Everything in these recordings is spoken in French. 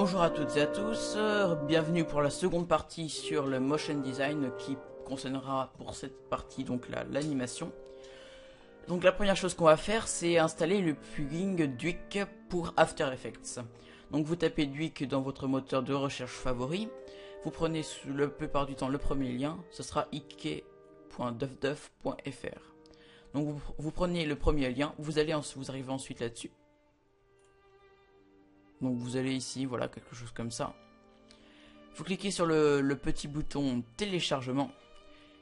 Bonjour à toutes et à tous, bienvenue pour la seconde partie sur le motion design qui concernera pour cette partie donc l'animation. Donc la première chose qu'on va faire, c'est installer le plugin Duik pour After Effects. Donc vous tapez Duik dans votre moteur de recherche favori, vous prenez la plupart du temps le premier lien, ce sera ike.dufduf.fr. Donc vous prenez le premier lien, vous arrivez ensuite là-dessus. Donc vous allez ici, voilà, quelque chose comme ça. Vous cliquez sur le petit bouton téléchargement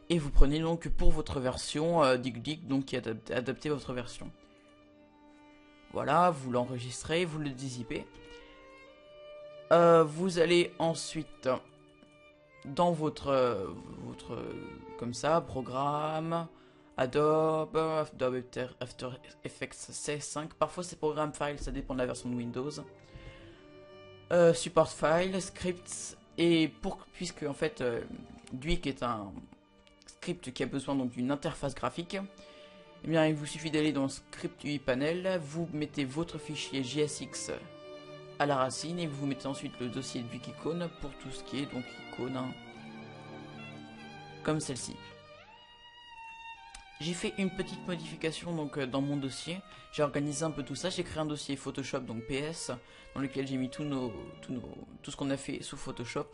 et vous prenez donc pour votre version DigDig, donc qui est adapté à votre version. Voilà, vous l'enregistrez, vous le dézippez. Vous allez ensuite dans votre comme ça, programme, Adobe After Effects C5. Parfois c'est programme file, ça dépend de la version de Windows. Support file, scripts, et puisque en fait Duik est un script qui a besoin donc d'une interface graphique, eh bien il vous suffit d'aller dans script UI panel, vous mettez votre fichier JSX à la racine et vous mettez ensuite le dossier Duik icône pour tout ce qui est donc icône, hein, comme celle-ci. J'ai fait une petite modification donc dans mon dossier, j'ai organisé un peu tout ça, j'ai créé un dossier Photoshop donc PS dans lequel j'ai mis tout ce qu'on a fait sous Photoshop,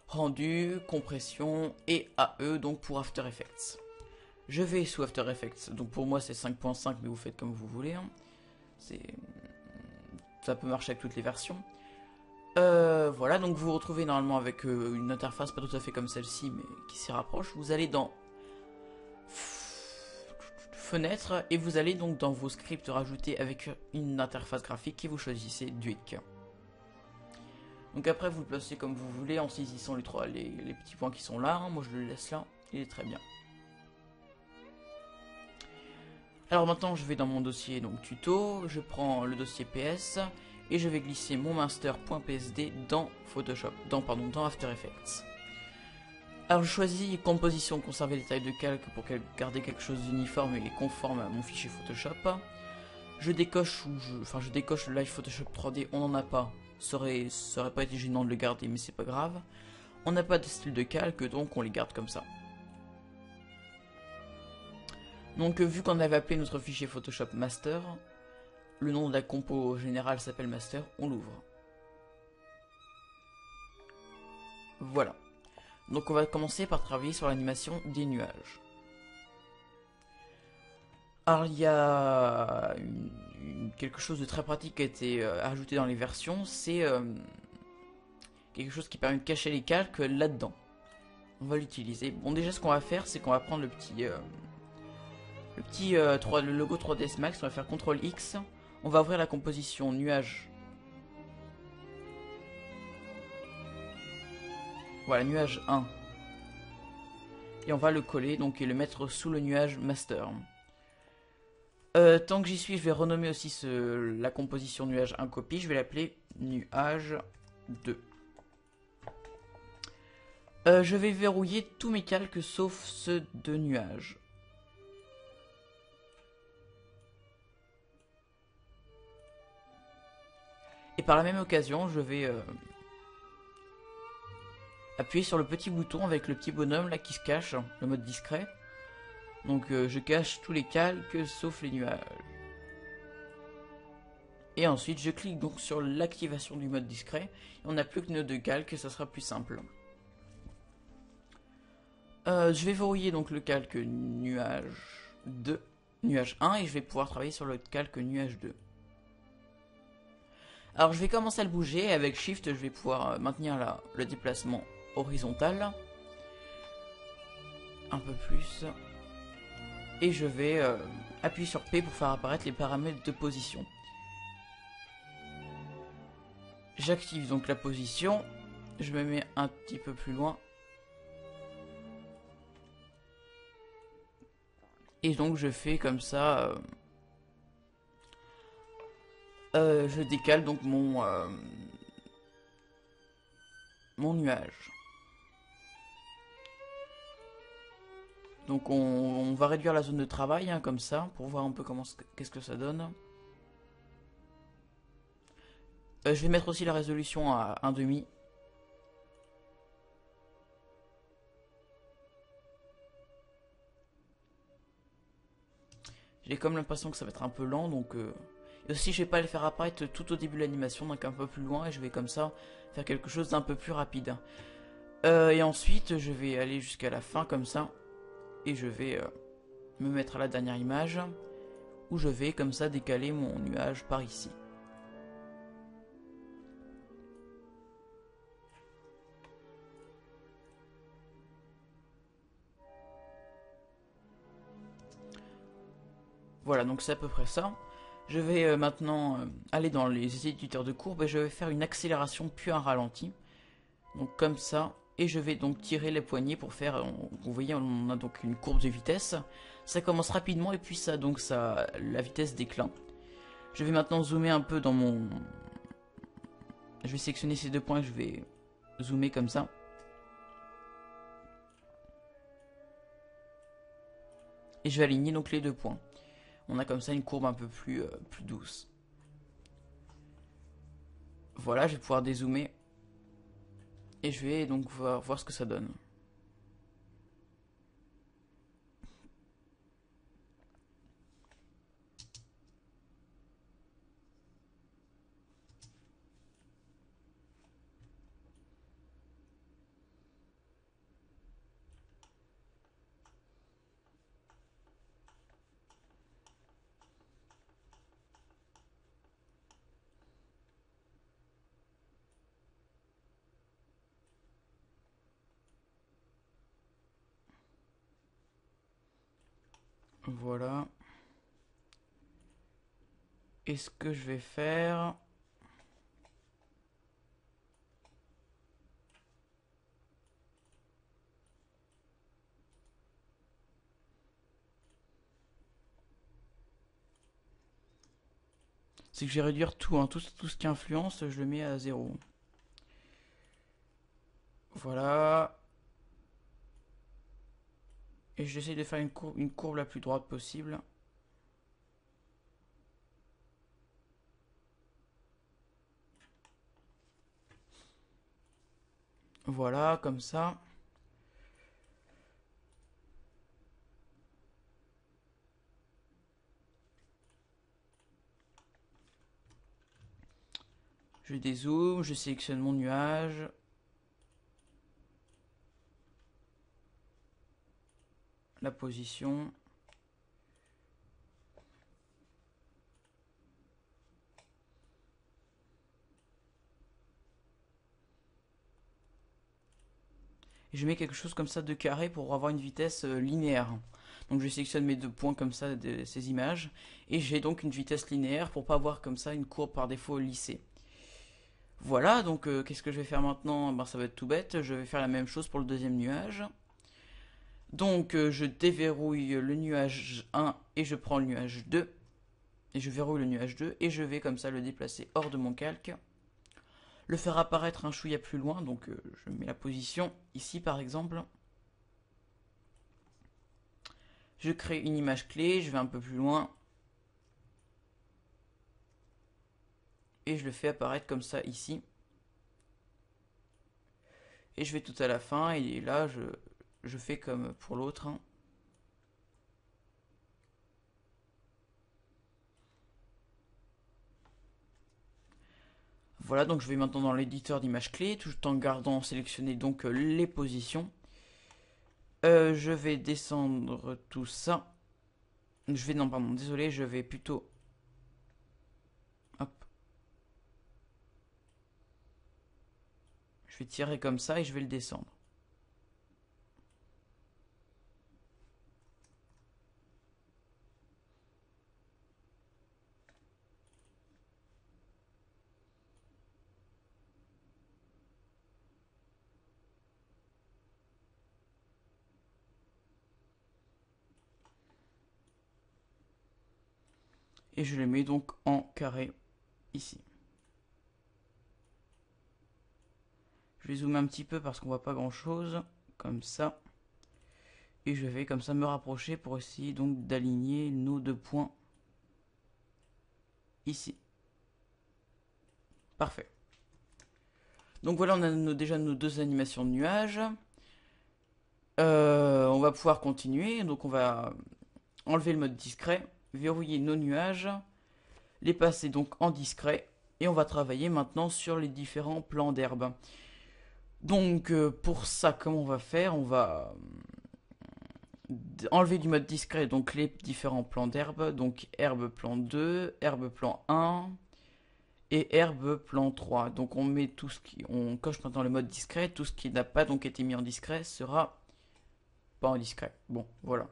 rendu, compression et AE donc pour After Effects. Je vais sous After Effects, donc pour moi c'est 5.5 mais vous faites comme vous voulez, hein. Ça peut marcher avec toutes les versions. Voilà, donc vous vous retrouvez normalement avec une interface pas tout à fait comme celle-ci mais qui s'y rapproche. Vous allez dans fenêtre et vous allez donc dans vos scripts rajouter avec une interface graphique et vous choisissez Duik. Donc après vous le placez comme vous voulez en saisissant les petits points qui sont là, hein. Moi je le laisse là, il est très bien. Alors maintenant je vais dans mon dossier donc tuto, je prends le dossier PS et je vais glisser mon master.psd dans Photoshop, dans After Effects. Alors je choisis composition, conserver les tailles de calque pour garder quelque chose d'uniforme et conforme à mon fichier Photoshop. Je décoche je décoche le Live Photoshop 3D, on n'en a pas. Ça aurait pas été gênant de le garder mais c'est pas grave. On n'a pas de style de calque donc on les garde comme ça. Donc vu qu'on avait appelé notre fichier Photoshop Master, le nom de la compo générale s'appelle Master, on l'ouvre. Voilà. Donc on va commencer par travailler sur l'animation des nuages. Alors il y a quelque chose de très pratique qui a été ajouté dans les versions, c'est quelque chose qui permet de cacher les calques là-dedans. On va l'utiliser. Bon déjà ce qu'on va faire c'est qu'on va prendre le logo 3ds Max, on va faire CTRL X, on va ouvrir la composition nuage. Voilà, nuage 1. Et on va le coller donc et le mettre sous le nuage master. Tant que j'y suis, je vais renommer aussi la composition nuage 1 copie. Je vais l'appeler nuage 2. Je vais verrouiller tous mes calques sauf ceux de nuage. Et par la même occasion, je vais appuyer sur le petit bouton avec le petit bonhomme là qui se cache, le mode discret. Donc je cache tous les calques sauf les nuages. Et ensuite je clique donc sur l'activation du mode discret. On n'a plus que nos deux calques, ça sera plus simple. Je vais verrouiller donc le calque nuage 2, nuage 1 et je vais pouvoir travailler sur le calque nuage 2. Alors je vais commencer à le bouger, avec Shift je vais pouvoir maintenir le déplacement horizontal. Un peu plus. Et je vais appuyer sur P pour faire apparaître les paramètres de position. J'active donc la position, je me mets un petit peu plus loin. Et donc je fais comme ça... je décale donc mon nuage. Donc on va réduire la zone de travail hein, comme ça pour voir un peu qu'est-ce que ça donne. Je vais mettre aussi la résolution à 1,5. J'ai comme l'impression que ça va être un peu lent, donc... Et aussi, je vais pas les faire apparaître tout au début de l'animation, donc un peu plus loin, et je vais comme ça faire quelque chose d'un peu plus rapide. Et ensuite, je vais aller jusqu'à la fin, comme ça, et je vais me mettre à la dernière image, où je vais comme ça décaler mon nuage par ici. Voilà, donc c'est à peu près ça. Je vais maintenant aller dans les éditeurs de courbes et je vais faire une accélération puis un ralenti. Donc comme ça. Et je vais donc tirer les poignées pour faire... vous voyez, on a donc une courbe de vitesse. Ça commence rapidement et puis ça, donc ça, la vitesse déclin. Je vais maintenant zoomer un peu dans mon... Je vais sélectionner ces deux points, je vais zoomer comme ça. Et je vais aligner donc les deux points. On a comme ça une courbe un peu plus douce. Voilà, je vais pouvoir dézoomer. Et je vais donc voir ce que ça donne. Voilà. Et ce que je vais faire... c'est que je vais réduire tout, hein, tout ce qui influence, je le mets à 0. Voilà. Et j'essaie de faire une courbe la plus droite possible. Voilà, comme ça. Je dézoome, je sélectionne mon nuage. La position. Et je mets quelque chose comme ça de carré pour avoir une vitesse linéaire. Donc je sélectionne mes deux points comme ça de ces images. Et j'ai donc une vitesse linéaire pour pas avoir comme ça une courbe par défaut lissée. Voilà, donc qu'est-ce que je vais faire maintenant? Ben, ça va être tout bête, je vais faire la même chose pour le deuxième nuage. Donc je déverrouille le nuage 1 et je prends le nuage 2. Et je verrouille le nuage 2 et je vais comme ça le déplacer hors de mon calque. Le faire apparaître un chouïa plus loin, donc je mets la position ici par exemple. Je crée une image clé, je vais un peu plus loin. Et je le fais apparaître comme ça ici. Et je vais tout à la fin et là je fais comme pour l'autre. Hein. Voilà, donc je vais maintenant dans l'éditeur d'images clés, tout en gardant sélectionné donc les positions. Je vais descendre tout ça. Non, pardon, désolé, je vais plutôt... Hop. Je vais tirer comme ça et je vais le descendre. Et je le mets donc en carré ici. Je vais zoomer un petit peu parce qu'on voit pas grand chose. Comme ça. Et je vais comme ça me rapprocher pour essayer donc d'aligner nos deux points ici. Parfait. Donc voilà, on a déjà nos deux animations de nuages. On va pouvoir continuer. Donc on va enlever le mode discret, verrouiller nos nuages, les passer donc en discret. Et on va travailler maintenant sur les différents plans d'herbe. Donc pour ça, comment on va faire? On va enlever du mode discret donc les différents plans d'herbe. Donc herbe plan 2, herbe plan 1 et herbe plan 3. Donc on met tout ce qui... On coche maintenant le mode discret. Tout ce qui n'a pas donc été mis en discret sera pas en discret. Bon, voilà.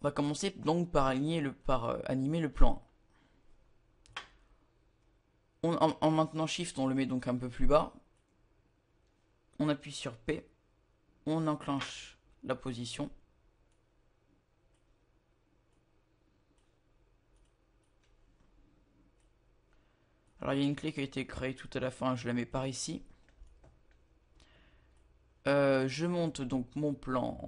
On va commencer donc par, animer le plan 1. En maintenant Shift, on le met donc un peu plus bas. On appuie sur P. On enclenche la position. Alors il y a une clé qui a été créée tout à la fin, je la mets par ici. Je monte donc mon plan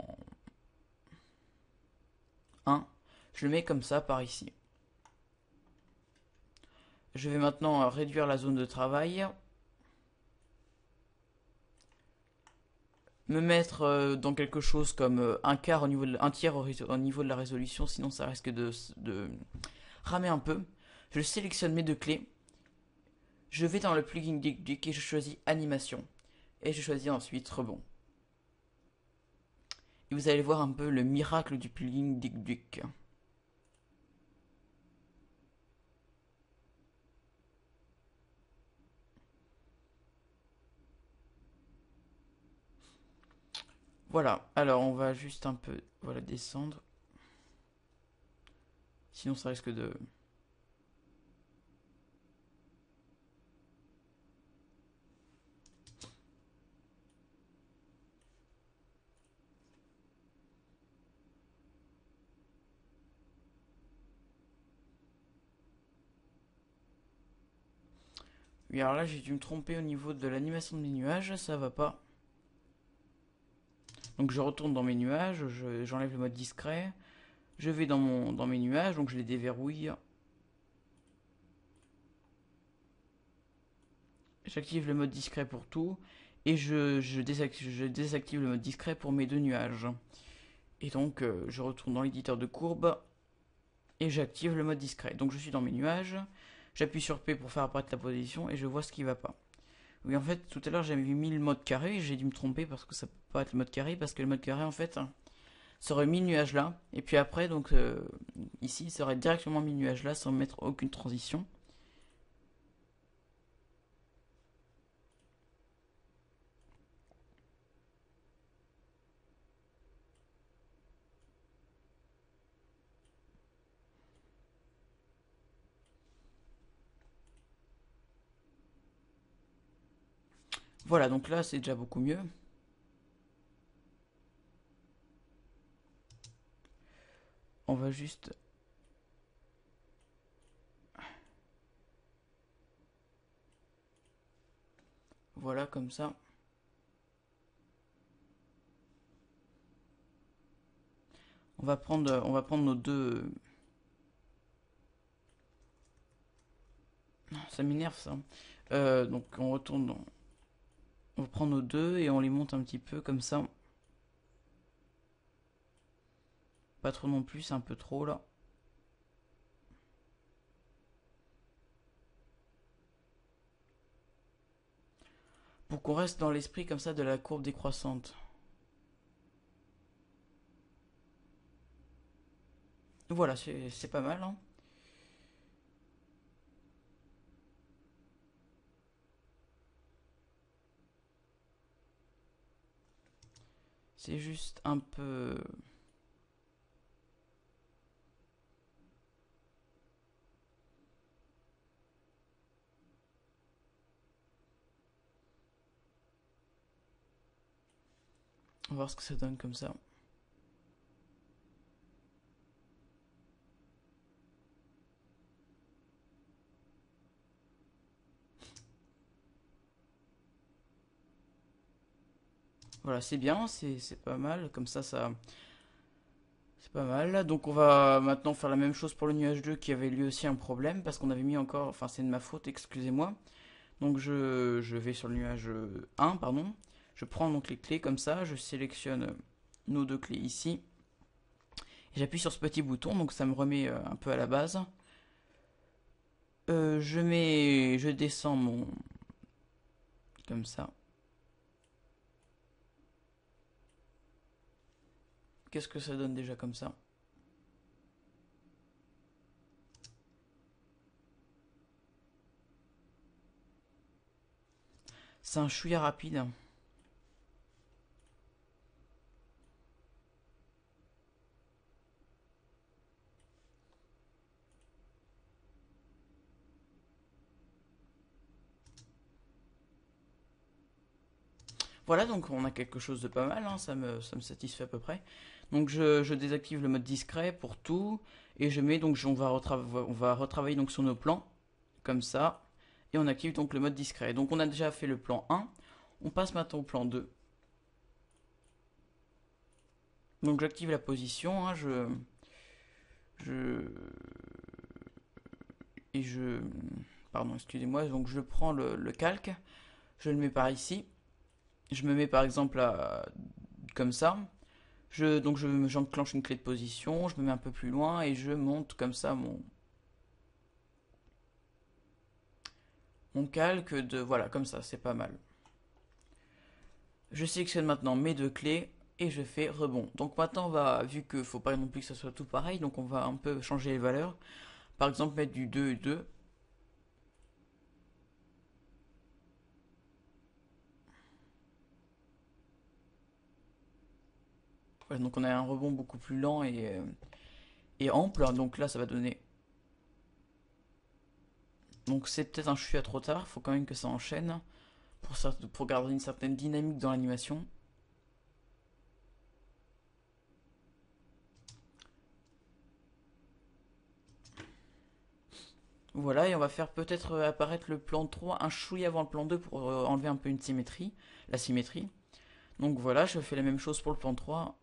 1. Je le mets comme ça par ici. Je vais maintenant réduire la zone de travail. Me mettre dans quelque chose comme un tiers au niveau de la résolution, sinon ça risque de ramer un peu. Je sélectionne mes deux clés. Je vais dans le plugin DuckDuck et je choisis animation. Et je choisis ensuite rebond. Et vous allez voir un peu le miracle du plugin DuckDuck. Voilà, alors on va juste un peu descendre. Sinon ça risque de... Oui, alors là j'ai dû me tromper au niveau de l'animation de mes nuages, ça va pas. Donc je retourne dans mes nuages, j'enlève le mode discret. Je vais dans mes nuages, donc je les déverrouille. J'active le mode discret pour tout. Et je désactive le mode discret pour mes deux nuages. Et donc je retourne dans l'éditeur de courbe. Et j'active le mode discret. Donc je suis dans mes nuages. J'appuie sur P pour faire apparaître la position et je vois ce qui va pas. Oui, en fait, tout à l'heure j'avais mis le mode carré. J'ai dû me tromper parce que ça peut pas être le mode carré. Parce que le mode carré, en fait, ça aurait mis le nuage là. Et puis après, donc ici, ça aurait directement mis le nuage là sans mettre aucune transition. Voilà, donc là, c'est déjà beaucoup mieux. On va juste... Voilà, comme ça. On va prendre nos deux... Ça m'énerve ça. Donc on retourne dans... On prend nos deux et on les monte un petit peu comme ça. Pas trop non plus, c'est un peu trop là. Pour qu'on reste dans l'esprit comme ça de la courbe décroissante. Voilà, c'est pas mal, hein. C'est juste un peu... On va voir ce que ça donne comme ça. Voilà, c'est bien, c'est pas mal. Comme ça C'est pas mal. Donc on va maintenant faire la même chose pour le nuage 2 qui avait lui aussi un problème parce qu'on avait mis encore, enfin c'est de ma faute, excusez-moi. Donc je vais sur le nuage 1, pardon. Je prends donc les clés comme ça, je sélectionne nos deux clés ici. Et j'appuie sur ce petit bouton, donc ça me remet un peu à la base. Je descends mon... comme ça. Qu'est-ce que ça donne déjà comme ça? C'est un chouïa rapide. Voilà, donc on a quelque chose de pas mal, hein, ça me satisfait à peu près. Donc je désactive le mode discret pour tout, et je mets donc, on va retravailler donc sur nos plans, comme ça, et on active donc le mode discret. Donc on a déjà fait le plan 1, on passe maintenant au plan 2. Donc j'active la position, hein, je, et je, pardon, excusez-moi, donc je prends le calque, je le mets par ici, je me mets par exemple comme ça. J'enclenche une clé de position, je me mets un peu plus loin et je monte comme ça mon calque de... Voilà, comme ça, c'est pas mal. Je sélectionne maintenant mes deux clés et je fais rebond. Donc maintenant, vu qu'il ne faut pas non plus que ça soit tout pareil, donc on va un peu changer les valeurs. Par exemple, mettre du 2 et 2. Voilà, donc on a un rebond beaucoup plus lent et ample. Donc là, ça va donner... Donc c'est peut-être un chouïa trop tard, il faut quand même que ça enchaîne pour garder une certaine dynamique dans l'animation. Voilà, et on va faire peut-être apparaître le plan 3 un chouïa avant le plan 2 pour enlever un peu une symétrie, la symétrie. Donc voilà, je fais la même chose pour le plan 3.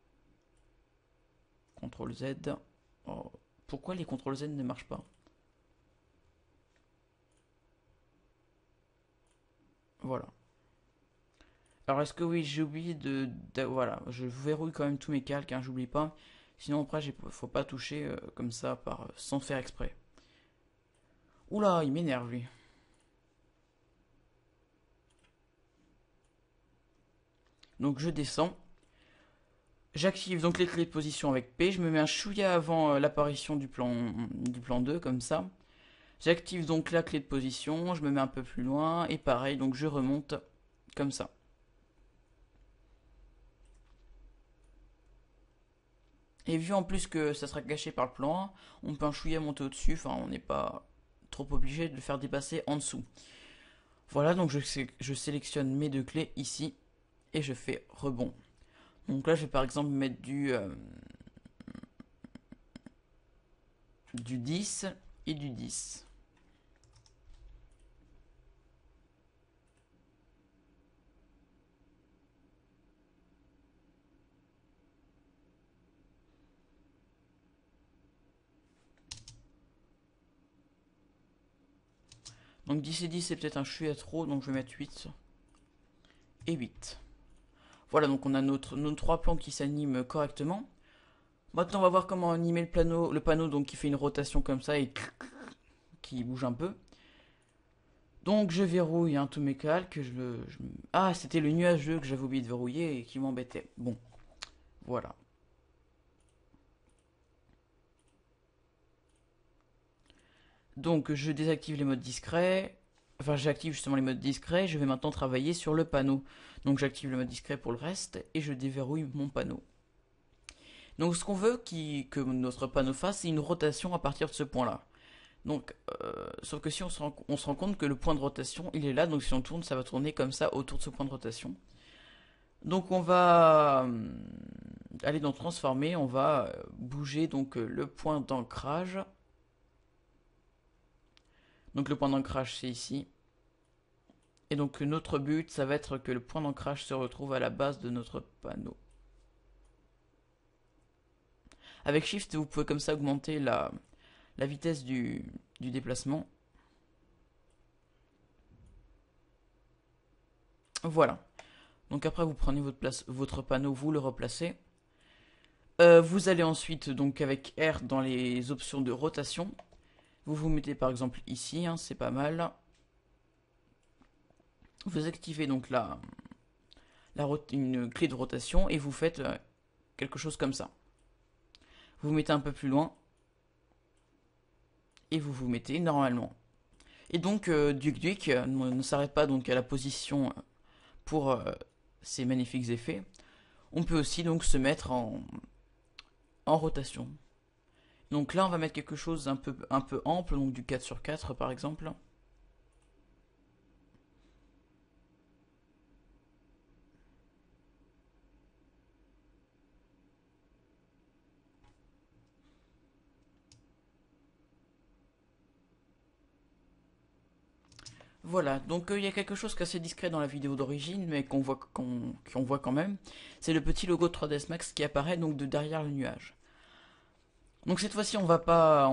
CTRL Z. Oh, pourquoi les CTRL Z ne marchent pas? Voilà. Alors est-ce que oui, j'ai oublié voilà, je verrouille quand même tous mes calques, hein, j'oublie pas. Sinon après, faut pas toucher comme ça sans faire exprès. Oula, il m'énerve lui. Donc je descends. J'active donc les clés de position avec P. Je me mets un chouïa avant l'apparition du plan 2, comme ça. J'active donc la clé de position. Je me mets un peu plus loin. Et pareil, donc je remonte comme ça. Et vu en plus que ça sera caché par le plan 1, on peut un chouïa monter au-dessus. Enfin, on n'est pas trop obligé de le faire dépasser en dessous. Voilà, donc je sélectionne mes deux clés ici. Et je fais rebond. Donc là, je vais par exemple mettre du 10 et du 10. Donc 10 et 10 c'est peut-être un chouïa trop, donc je vais mettre 8 et 8. Voilà, donc on a nos 3 plans qui s'animent correctement. Maintenant on va voir comment animer le panneau donc qui fait une rotation comme ça et qui bouge un peu. Donc je verrouille tous mes calques. Ah, c'était le nuageux que j'avais oublié de verrouiller et qui m'embêtait. Bon, voilà. Donc je désactive les modes discrets. Enfin, j'active justement les modes discrets. Je vais maintenant travailler sur le panneau. Donc j'active le mode discret pour le reste et je déverrouille mon panneau. Donc ce qu'on veut que notre panneau fasse, c'est une rotation à partir de ce point-là. Donc, sauf que si on se rend compte que le point de rotation, il est là, donc si on tourne, ça va tourner comme ça autour de ce point de rotation. Donc on va aller dans transformer, on va bouger donc le point d'ancrage. Donc le point d'ancrage c'est ici. Et donc notre but, ça va être que le point d'ancrage se retrouve à la base de notre panneau. Avec Shift, vous pouvez comme ça augmenter la vitesse du déplacement. Voilà. Donc après, vous prenez votre panneau, vous le replacez. Vous allez ensuite, donc avec R dans les options de rotation. Vous vous mettez par exemple ici, hein, c'est pas mal. Vous activez donc une clé de rotation et vous faites quelque chose comme ça. Vous vous mettez un peu plus loin et vous vous mettez normalement. Et donc Duke Duke ne s'arrête pas donc à la position pour ces magnifiques effets. On peut aussi donc se mettre en rotation. Donc là on va mettre quelque chose un peu ample, donc du 4 sur 4 par exemple. Voilà, donc il y a quelque chose qui est assez discret dans la vidéo d'origine, mais qu'on voit quand même. C'est le petit logo 3ds Max qui apparaît donc de derrière le nuage. Donc cette fois-ci, on va pas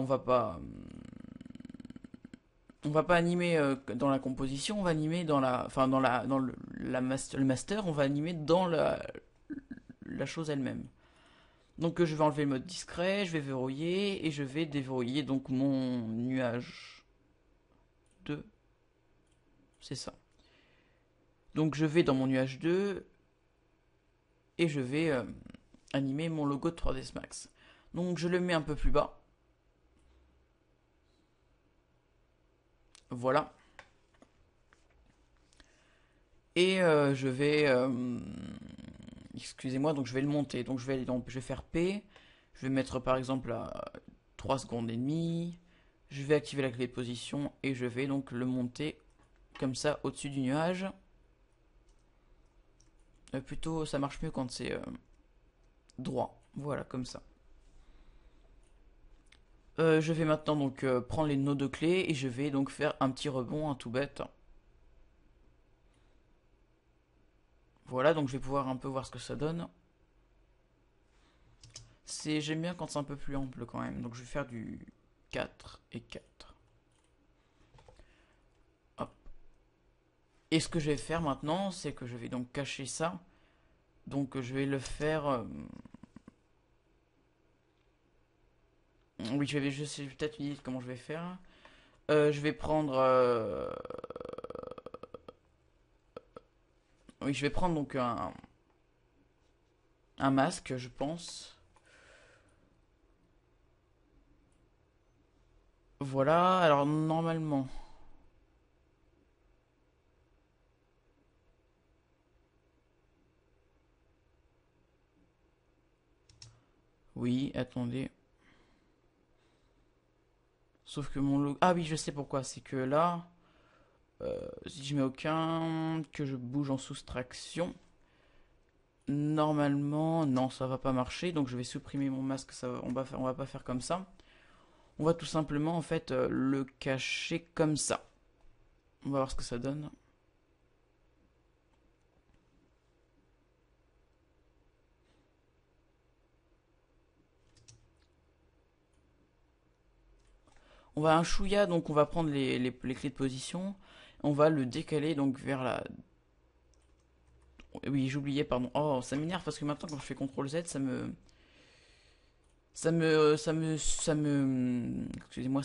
animer dans la composition, on va animer dans le master, on va animer dans la chose elle-même. Donc je vais enlever le mode discret, je vais verrouiller et je vais déverrouiller donc mon nuage 2. C'est ça. Donc je vais dans mon nuage 2 et je vais animer mon logo de 3ds Max. Donc je le mets un peu plus bas. Voilà. Et je vais... excusez-moi, donc je vais le monter. Donc je vais faire P. Je vais mettre par exemple à 3 secondes et demie. Je vais activer la clé de position et je vais donc le monter comme ça au-dessus du nuage. Plutôt, ça marche mieux quand c'est droit. Voilà, comme ça. Je vais maintenant donc prendre les nœuds de clé et je vais donc faire un petit rebond, un tout bête. Voilà, donc je vais pouvoir un peu voir ce que ça donne. J'aime bien quand c'est un peu plus ample quand même. Donc je vais faire du 4 et 4. Hop. Et ce que je vais faire maintenant, c'est que je vais donc cacher ça. Donc je vais le faire... Oui, je sais peut-être une idée de comment je vais faire. Je vais prendre... Oui, je vais prendre donc un masque, je pense. Voilà, alors normalement... Oui, attendez. Sauf que mon logo... Ah oui, je sais pourquoi. C'est que là, si je mets aucun, que je bouge en soustraction, normalement, non, ça va pas marcher. Donc je vais supprimer mon masque. On va pas faire comme ça. On va tout simplement, en fait, le cacher comme ça. On va voir ce que ça donne. On va un chouïa, donc on va prendre les clés de position. On va le décaler donc vers la... Oui, j'oubliais, pardon. Oh, ça m'énerve parce que maintenant quand je fais CTRL Z, excusez-moi,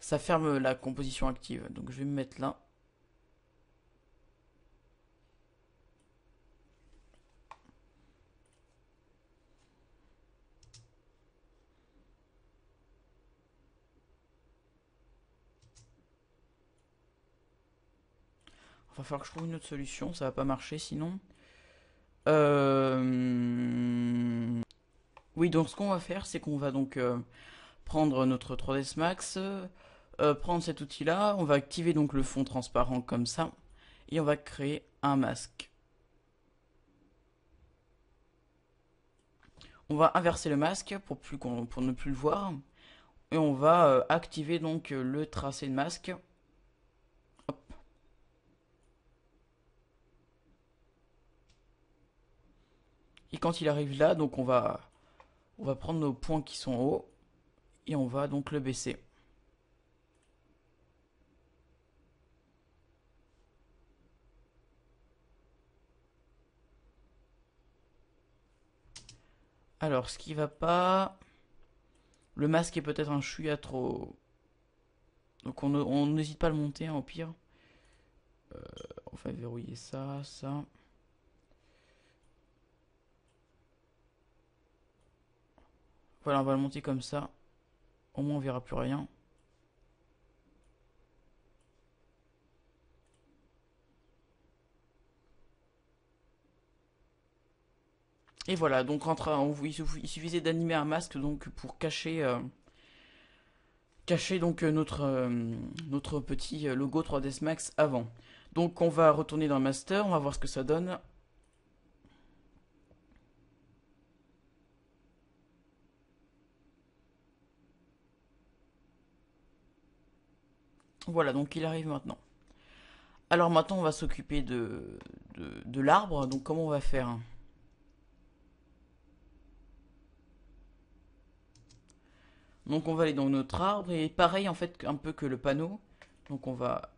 ça ferme la composition active. Donc je vais me mettre là. Il va falloir que je trouve une autre solution, ça va pas marcher sinon. Oui, donc ce qu'on va faire, c'est qu'on va donc prendre notre 3ds Max, prendre cet outil-là, on va activer donc le fond transparent comme ça, et on va créer un masque. On va inverser le masque pour ne plus le voir, et on va activer donc le tracé de masque. Hop. Et quand il arrive là, donc on va prendre nos points qui sont hauts et on va donc le baisser. Alors, ce qui va pas, le masque est peut-être un chouïa trop, donc on n'hésite pas à le monter, hein, au pire. On va verrouiller ça, ça. Voilà, on va le monter comme ça. Au moins on verra plus rien. Et voilà, donc il suffisait d'animer un masque donc pour cacher, donc notre petit logo 3ds Max avant. Donc on va retourner dans Master, on va voir ce que ça donne. Voilà, donc il arrive maintenant. Alors maintenant on va s'occuper de l'arbre, donc comment on va faire? Donc on va aller dans notre arbre et pareil en fait un peu que le panneau. Donc on va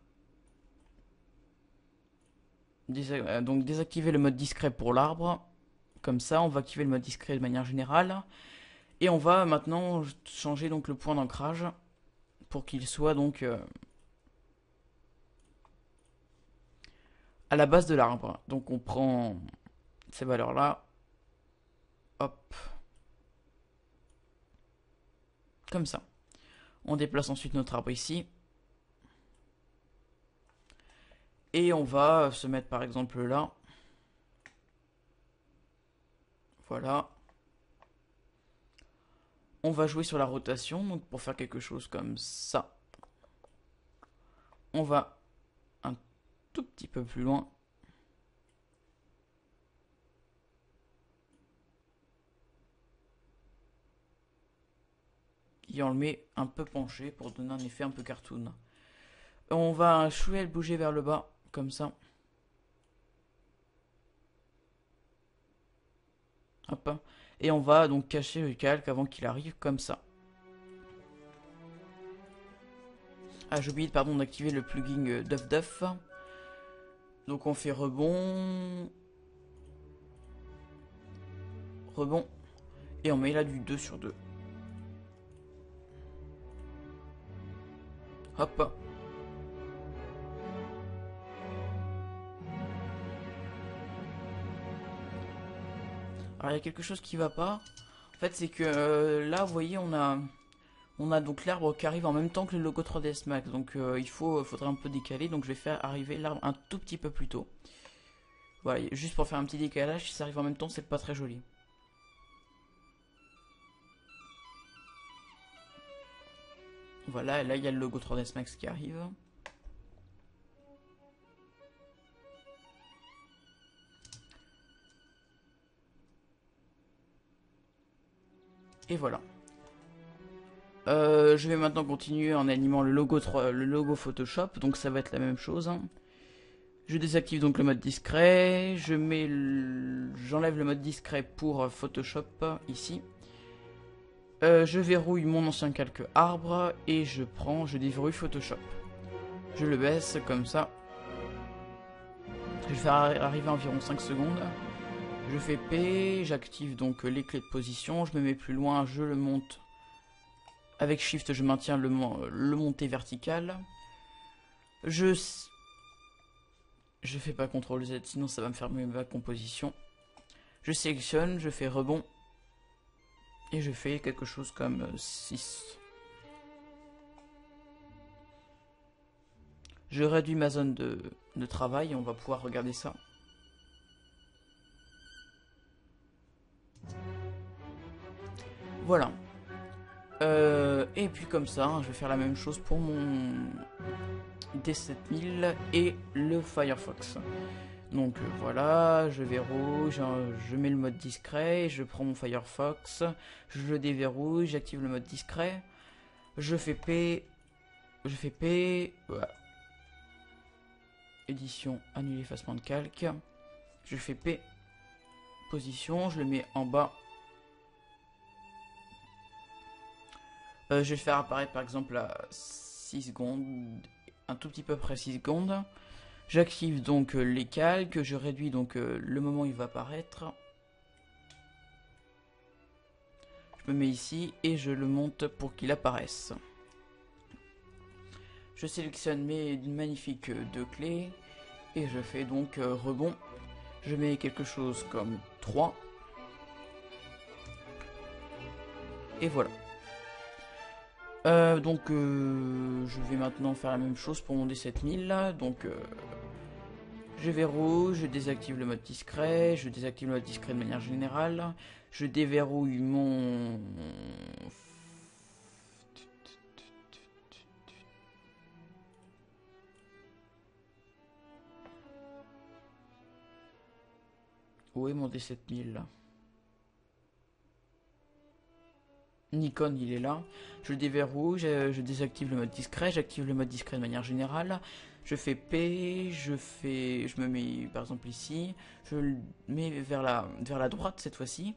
donc désactiver le mode discret pour l'arbre. Comme ça, on va activer le mode discret de manière générale. Et on va maintenant changer donc le point d'ancrage pour qu'il soit donc à la base de l'arbre. Donc on prend ces valeurs là, hop, comme ça. On déplace ensuite notre arbre ici. Et on va se mettre par exemple là. Voilà. On va jouer sur la rotation, donc pour faire quelque chose comme ça. On va un tout petit peu plus loin. Et on le met un peu penché pour donner un effet un peu cartoon. On va chouer le bouger vers le bas, comme ça. Hop. Et on va donc cacher le calque avant qu'il arrive, comme ça. Ah, j'ai oublié pardon, d'activer le plugin Duff. Donc on fait rebond. Rebond. Et on met là du 2 sur 2. Hop. Alors il y a quelque chose qui va pas. En fait c'est que là vous voyez on a donc l'arbre qui arrive en même temps que le logo 3ds Max. Donc faudrait un peu décaler. Donc je vais faire arriver l'arbre un tout petit peu plus tôt. Voilà, juste pour faire un petit décalage, si ça arrive en même temps c'est pas très joli. Voilà, et là il y a le logo 3ds Max qui arrive. Et voilà. Je vais maintenant continuer en animant le logo Photoshop, donc ça va être la même chose. Hein. Je désactive donc le mode discret, j'enlève le mode discret pour Photoshop ici. Je verrouille mon ancien calque arbre et je déverrouille Photoshop. Je le baisse comme ça. Je vais faire arriver environ 5 secondes. Je fais P, j'active donc les clés de position, je me mets plus loin, je le monte. Avec Shift, je maintiens le monté vertical. Je fais pas CTRL Z, sinon ça va me fermer ma composition. Je sélectionne, je fais rebond. Et je fais quelque chose comme 6. Je réduis ma zone de travail et on va pouvoir regarder ça. Voilà. Et puis comme ça, hein, je vais faire la même chose pour mon D7000 et le Firefox. Donc voilà, je verrouille, je mets le mode discret, je prends mon Firefox, je le déverrouille, j'active le mode discret, je fais P, voilà. Édition, annuler effacement de calque, je fais P position, je le mets en bas. Je vais le faire apparaître par exemple à 6 secondes, un tout petit peu après 6 secondes. J'active donc les calques, je réduis donc le moment où il va apparaître. Je me mets ici et je le monte pour qu'il apparaisse. Je sélectionne mes magnifiques deux clés et je fais donc rebond. Je mets quelque chose comme 3. Et voilà. Je vais maintenant faire la même chose pour mon D7000. Donc je verrouille, je désactive le mode discret, je désactive le mode discret de manière générale, je déverrouille mon... Où est mon D7000 ? Nikon, il est là. Je le déverrouille, je désactive le mode discret, j'active le mode discret de manière générale. Je fais P, je me mets par exemple ici, je le mets vers la droite cette fois-ci.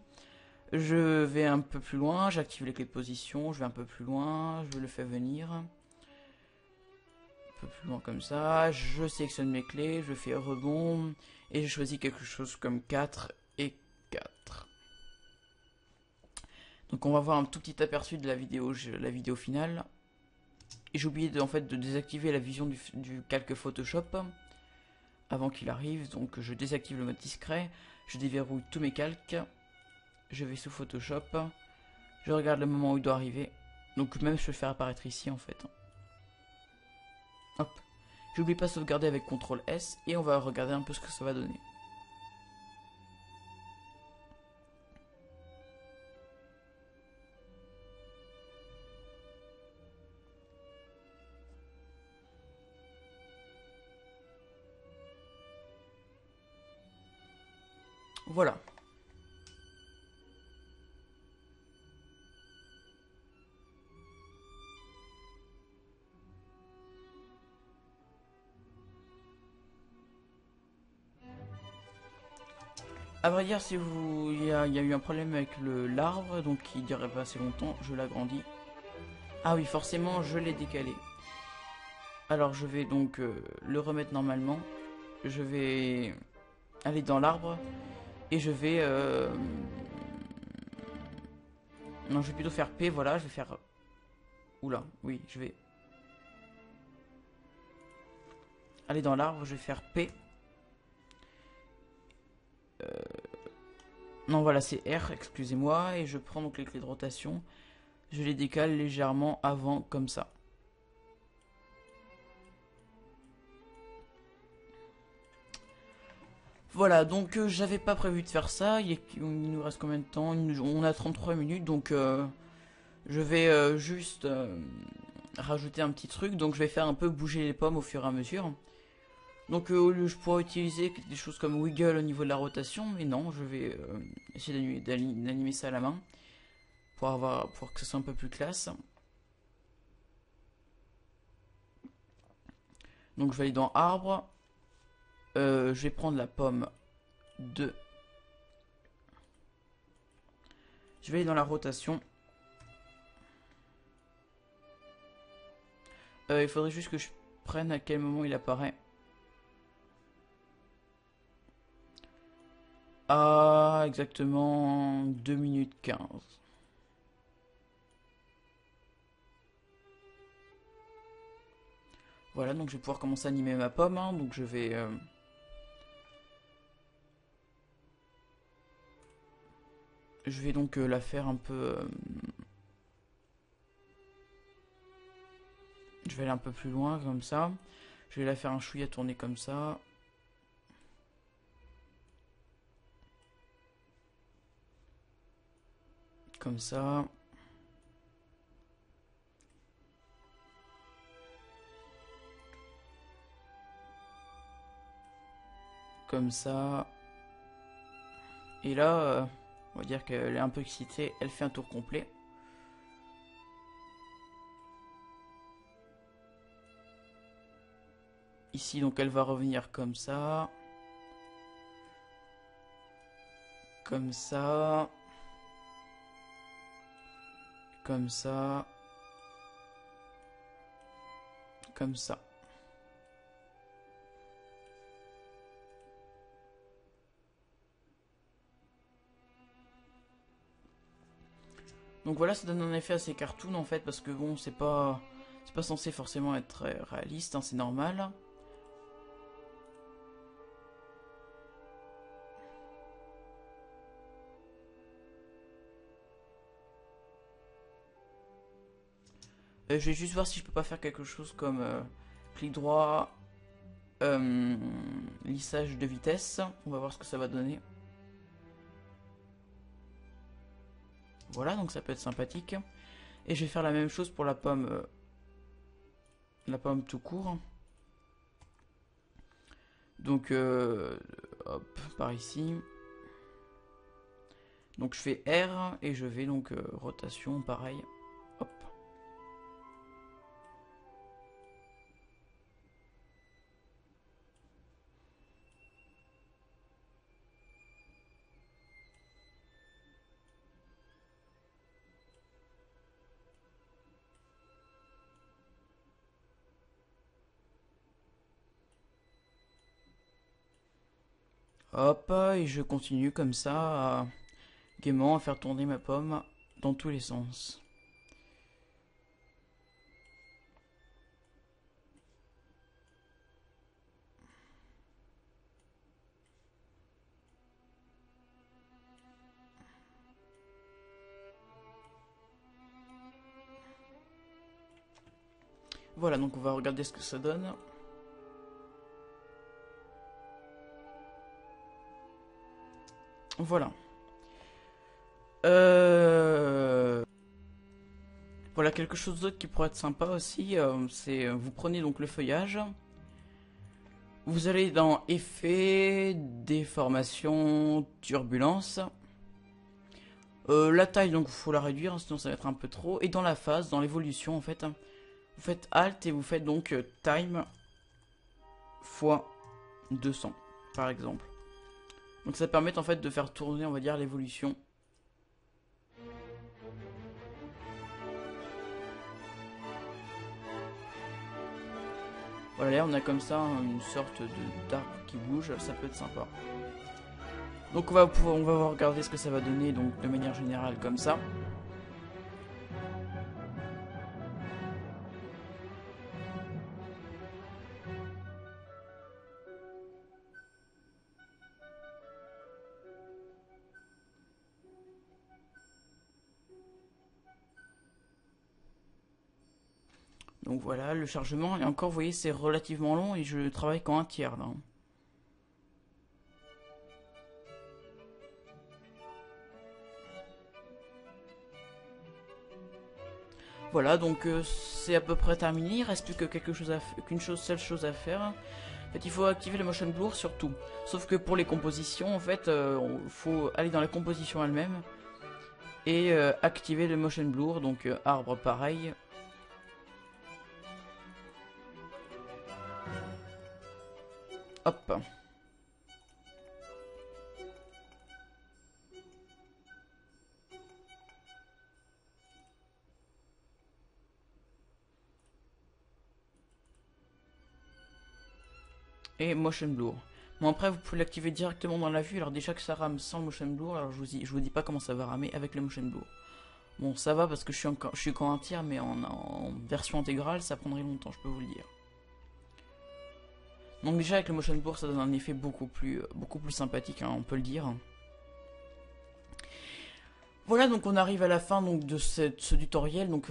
Je vais un peu plus loin, j'active les clés de position, je vais un peu plus loin, je le fais venir. Un peu plus loin comme ça, je sélectionne mes clés, je fais rebond, et je choisis quelque chose comme 4 et 4. Donc on va voir un tout petit aperçu de la vidéo finale. Et j'ai oublié en fait de désactiver la vision du calque Photoshop avant qu'il arrive. Donc je désactive le mode discret, je déverrouille tous mes calques, je vais sous Photoshop, je regarde le moment où il doit arriver. Donc même je peux le faire apparaître ici en fait. Hop. J'oublie pas de sauvegarder avec CTRL S et on va regarder un peu ce que ça va donner. Voilà. A vrai dire, si il y a eu un problème avec l'arbre, donc qui durait pas assez longtemps, je l'agrandis. Ah oui, forcément, je l'ai décalé. Alors je vais donc le remettre normalement. Je vais aller dans l'arbre et je vais... Non, je vais plutôt faire P, voilà, je vais faire... Oula, oui, je vais... aller dans l'arbre, je vais faire P. Non, voilà, c'est R, excusez-moi, et je prends donc les clés de rotation. Je les décale légèrement avant, comme ça. Voilà, donc j'avais pas prévu de faire ça. Il nous reste combien de temps? On a 33 minutes, donc je vais juste rajouter un petit truc. Donc je vais faire un peu bouger les pommes au fur et à mesure. Donc je pourrais utiliser des choses comme wiggle au niveau de la rotation, mais non, je vais essayer d'animer ça à la main pour que ce soit un peu plus classe. Donc je vais aller dans arbre. Je vais prendre la pomme 2. Je vais aller dans la rotation. Il faudrait juste que je prenne à quel moment il apparaît. Ah, exactement 2 minutes 15. Voilà, donc je vais pouvoir commencer à animer ma pomme. Hein, donc je vais... Je vais donc la faire un peu... Je vais aller un peu plus loin comme ça. Je vais la faire un chouïa tourner comme ça. Comme ça. Comme ça. Et là, on va dire qu'elle est un peu excitée. Elle fait un tour complet. Ici, donc, elle va revenir comme ça. Comme ça. Comme ça. Comme ça. Donc voilà, ça donne un effet assez cartoon en fait, parce que bon, c'est pas censé forcément être très réaliste, hein, c'est normal. Je vais juste voir si je peux pas faire quelque chose comme clic droit, lissage de vitesse. On va voir ce que ça va donner. Voilà, donc ça peut être sympathique. Et je vais faire la même chose pour la pomme tout court. Donc, hop, par ici. Donc je fais R et je vais donc rotation, pareil. Hop. Hop, et je continue comme ça, gaiement, à faire tourner ma pomme dans tous les sens. Voilà, donc on va regarder ce que ça donne. Voilà. Voilà, quelque chose d'autre qui pourrait être sympa aussi, c'est vous prenez donc le feuillage, vous allez dans effet, déformation, turbulence. La taille, donc il faut la réduire, sinon ça va être un peu trop. Et dans la phase, dans l'évolution en fait, vous faites Alt et vous faites donc time fois 200 par exemple. Donc ça permet en fait de faire tourner, on va dire, l'évolution. Voilà, là on a comme ça une sorte d'arbre qui bouge, ça peut être sympa. Donc on va regarder ce que ça va donner donc de manière générale comme ça. Donc voilà, le chargement, et encore vous voyez c'est relativement long et je travaille qu'en un tiers là. Voilà, donc c'est à peu près terminé, il reste plus que seule chose à faire. En fait, il faut activer le motion blur surtout. Sauf que pour les compositions, en fait, il faut aller dans la composition elle-même et activer le motion blur, donc arbre pareil. Hop. Et motion blur. Bon après vous pouvez l'activer directement dans la vue, alors déjà que ça rame sans le motion blur, alors je vous dis pas comment ça va ramer avec le motion blur. Bon ça va parce que je suis qu'en un tiers, mais en version intégrale ça prendrait longtemps, je peux vous le dire. Donc déjà avec le motion blur ça donne un effet beaucoup plus sympathique, hein, on peut le dire. Voilà, donc on arrive à la fin donc de ce tutoriel donc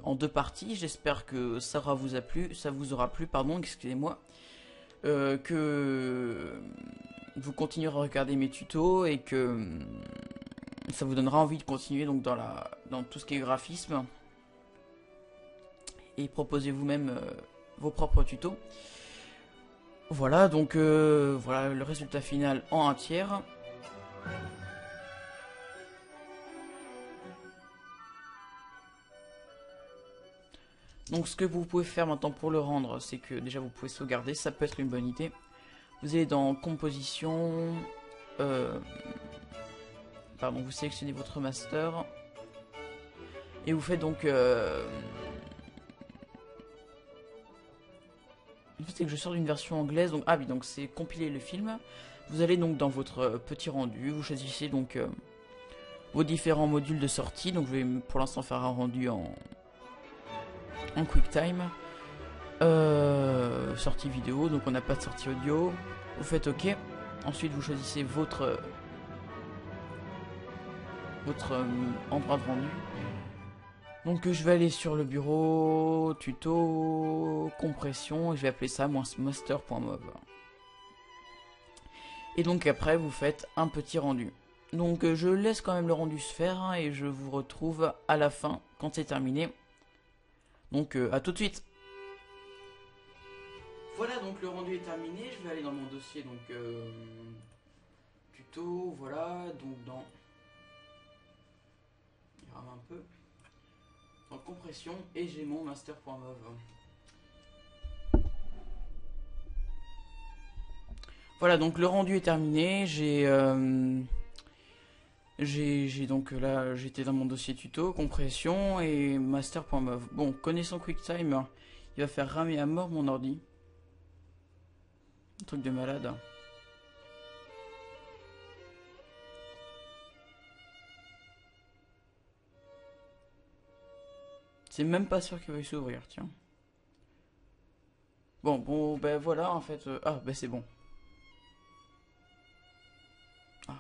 en deux parties. J'espère que ça vous aura plu, pardon, excusez-moi. Que vous continuerez à regarder mes tutos et que ça vous donnera envie de continuer donc dans tout ce qui est graphisme et proposez vous-même vos propres tutos. Voilà, donc voilà le résultat final en un tiers. Donc ce que vous pouvez faire maintenant pour le rendre, c'est que déjà vous pouvez sauvegarder, ça peut être une bonne idée. Vous allez dans composition, pardon, vous sélectionnez votre master et vous faites donc le fait c'est que je sors d'une version anglaise, donc ah oui, donc c'est compiler le film. Vous allez donc dans votre petit rendu, vous choisissez donc vos différents modules de sortie. Donc je vais pour l'instant faire un rendu en QuickTime. Sortie vidéo, donc on n'a pas de sortie audio. Vous faites OK. Ensuite vous choisissez votre endroit de rendu. Donc je vais aller sur le bureau, tuto, compression, et je vais appeler ça master.mov. Et donc après vous faites un petit rendu. Donc je laisse quand même le rendu se faire hein, et je vous retrouve à la fin quand c'est terminé. Donc à tout de suite. Voilà, donc le rendu est terminé. Je vais aller dans mon dossier donc tuto, voilà, donc dans il rame un peu. En compression et j'ai mon master.mov. Voilà, donc le rendu est terminé. J'ai donc là j'étais dans mon dossier tuto, compression et master.mov. Bon, connaissant QuickTime, il va faire ramer à mort mon ordi. Un truc de malade. C'est même pas sûr qu'il va s'ouvrir, tiens. Bon, ben voilà, en fait... ah, ben c'est bon. Ah.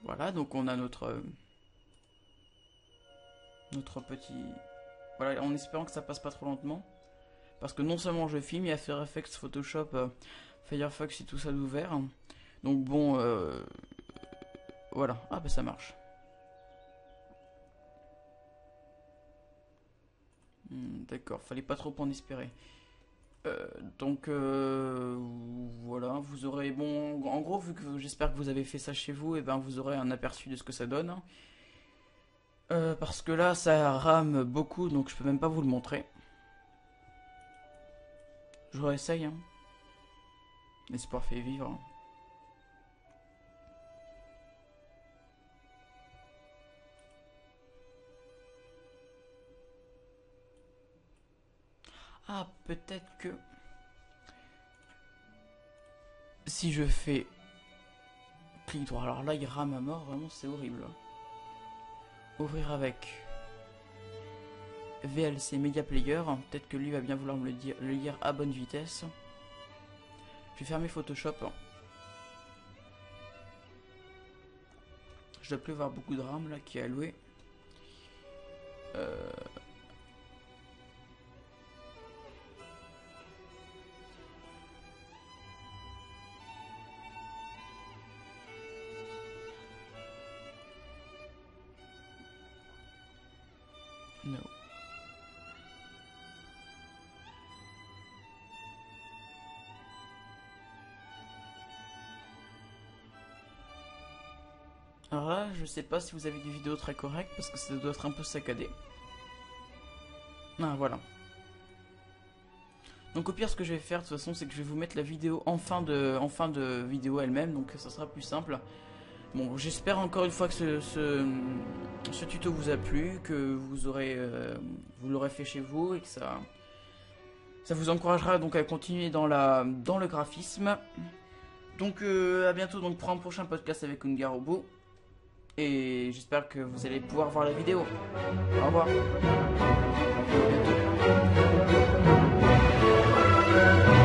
Voilà, donc on a notre petit... Voilà, en espérant que ça passe pas trop lentement. Parce que non seulement je filme, il y a After Effects, Photoshop, Firefox et tout ça d'ouvert. Donc bon... voilà, ah bah ça marche. D'accord, fallait pas trop en espérer. Donc voilà, vous aurez bon, en gros vu que j'espère que vous avez fait ça chez vous, et ben vous aurez un aperçu de ce que ça donne. Parce que là ça rame beaucoup, donc je peux même pas vous le montrer. Je réessaye. Hein. L'espoir fait vivre. Ah, peut-être que... Si je fais... clic droit, alors là il rame à mort, vraiment c'est horrible. Ouvrir avec... VLC Media Player, peut-être que lui va bien vouloir me le lire à bonne vitesse. Je vais fermer Photoshop. Je dois plus avoir beaucoup de RAM là qui est alloué. No. Alors là, je sais pas si vous avez des vidéos très correctes parce que ça doit être un peu saccadé. Ah, voilà. Donc au pire, ce que je vais faire de toute façon, c'est que je vais vous mettre la vidéo en fin de vidéo elle-même, donc ça sera plus simple. Bon, j'espère encore une fois que ce tuto vous a plu, que vous l'aurez fait chez vous et que ça vous encouragera donc à continuer dans le graphisme. Donc à bientôt donc pour un prochain podcast avec Ungarobo. Et j'espère que vous allez pouvoir voir la vidéo. Au revoir. À bientôt.